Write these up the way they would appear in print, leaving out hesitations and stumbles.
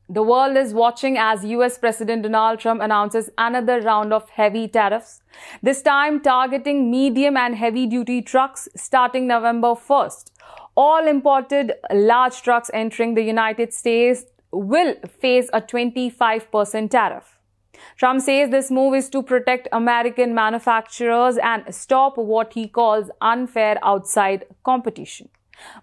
The world is watching as US President Donald Trump announces another round of heavy tariffs, this time targeting medium and heavy-duty trucks starting November 1st. All imported large trucks entering the United States will face a 25% tariff. Trump says this move is to protect American manufacturers and stop what he calls unfair outside competition.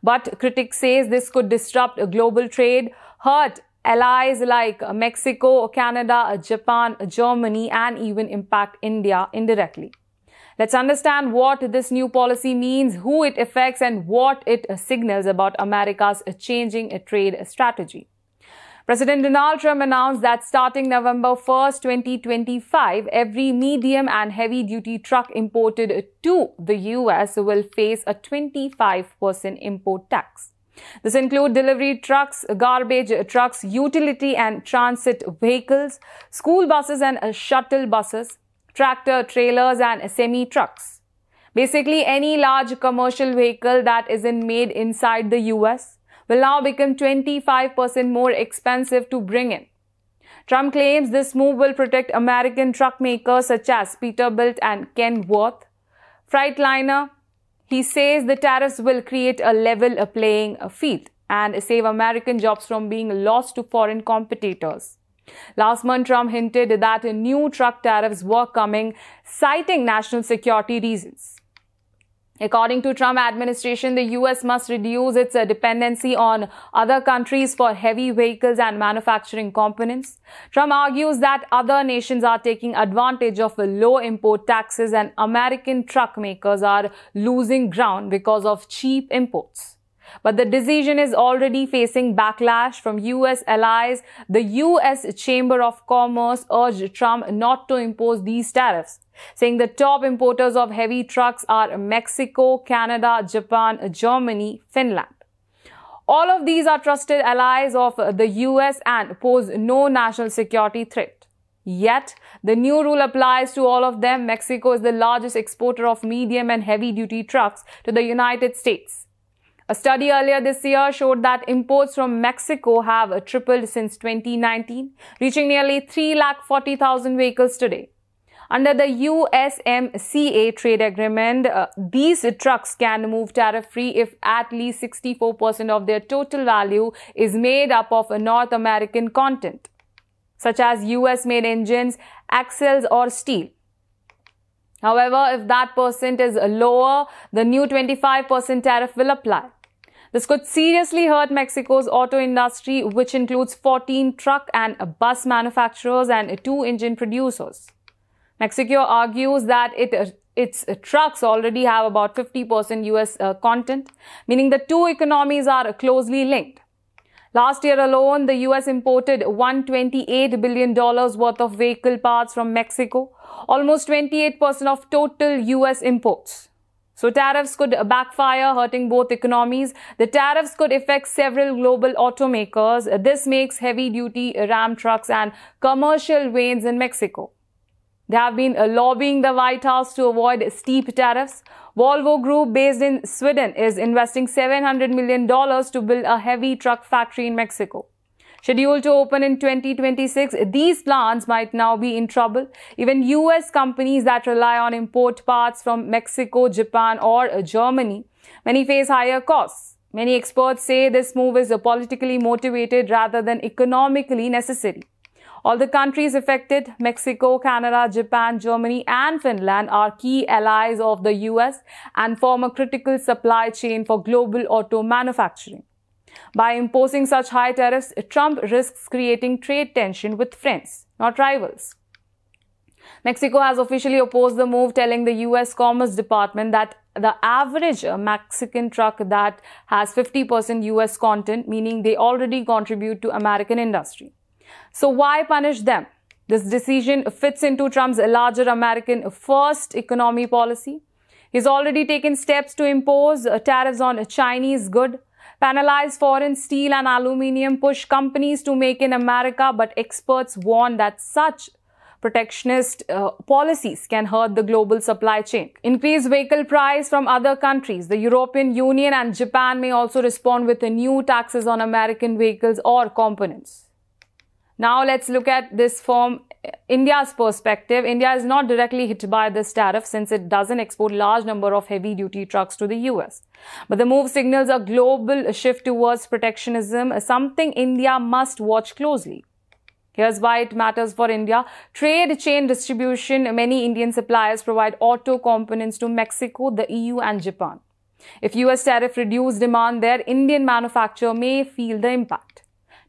But critics say this could disrupt global trade, hurt allies like Mexico, Canada, Japan, Germany, and even impact India indirectly. Let's understand what this new policy means, who it affects, and what it signals about America's changing trade strategy. President Donald Trump announced that starting November 1st, 2025, every medium and heavy-duty truck imported to the US will face a 25% import tax. This includes delivery trucks, garbage trucks, utility and transit vehicles, school buses and shuttle buses, tractor trailers and semi-trucks. Basically, any large commercial vehicle that isn't made inside the US will now become 25% more expensive to bring in. Trump claims this move will protect American truck makers such as Peterbilt and Kenworth, Freightliner. He says the tariffs will create a level playing field and save American jobs from being lost to foreign competitors. Last month, Trump hinted that new truck tariffs were coming, citing national security reasons. According to Trump administration, the US must reduce its dependency on other countries for heavy vehicles and manufacturing components. Trump argues that other nations are taking advantage of low import taxes and American truck makers are losing ground because of cheap imports. But the decision is already facing backlash from US allies. The US Chamber of Commerce urged Trump not to impose these tariffs, saying the top importers of heavy trucks are Mexico, Canada, Japan, Germany, Finland. All of these are trusted allies of the US and pose no national security threat. Yet, the new rule applies to all of them. Mexico is the largest exporter of medium and heavy-duty trucks to the United States. A study earlier this year showed that imports from Mexico have tripled since 2019, reaching nearly 340,000 vehicles today. Under the USMCA trade agreement, these trucks can move tariff-free if at least 64% of their total value is made up of North American content, such as US-made engines, axles, or steel. However, if that percent is lower, the new 25% tariff will apply. This could seriously hurt Mexico's auto industry, which includes 14 truck and bus manufacturers and 2 engine producers. Mexico argues that its trucks already have about 50% US content, meaning the two economies are closely linked. Last year alone, the US imported $128 billion worth of vehicle parts from Mexico, almost 28% of total US imports. So tariffs could backfire, hurting both economies. The tariffs could affect several global automakers. This makes heavy-duty Ram trucks and commercial vans in Mexico. They have been lobbying the White House to avoid steep tariffs. Volvo Group, based in Sweden, is investing $700 million to build a heavy truck factory in Mexico. Scheduled to open in 2026, these plants might now be in trouble. Even US companies that rely on import parts from Mexico, Japan, or Germany, many face higher costs. Many experts say this move is politically motivated rather than economically necessary. All the countries affected, Mexico, Canada, Japan, Germany, and Finland, are key allies of the US and form a critical supply chain for global auto manufacturing. By imposing such high tariffs, Trump risks creating trade tension with friends, not rivals. Mexico has officially opposed the move, telling the US Commerce Department that the average Mexican truck that has 50% US content, meaning they already contribute to American industry. So why punish them? This decision fits into Trump's larger American first economy policy. He's already taken steps to impose tariffs on Chinese goods, penalize foreign steel and aluminium, push companies to make in America, but experts warn that such protectionist policies can hurt the global supply chain. Increased vehicle price from other countries. The European Union and Japan may also respond with new taxes on American vehicles or components. Now let's look at this from India's perspective. India is not directly hit by this tariff since it doesn't export large number of heavy duty trucks to the US. But the move signals a global shift towards protectionism, something India must watch closely. Here's why it matters for India. Trade chain distribution. Many Indian suppliers provide auto components to Mexico, the EU and Japan. If US tariff reduce demand there, Indian manufacturer may feel the impact.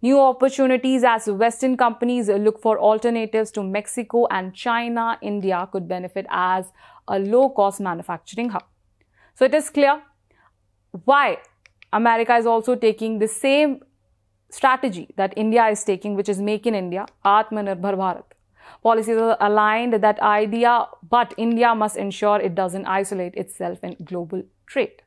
New opportunities as Western companies look for alternatives to Mexico and China. India could benefit as a low-cost manufacturing hub. So it is clear why America is also taking the same strategy that India is taking, which is Make in India, Atmanirbhar Bharat. Policies are aligned that idea, but India must ensure it doesn't isolate itself in global trade.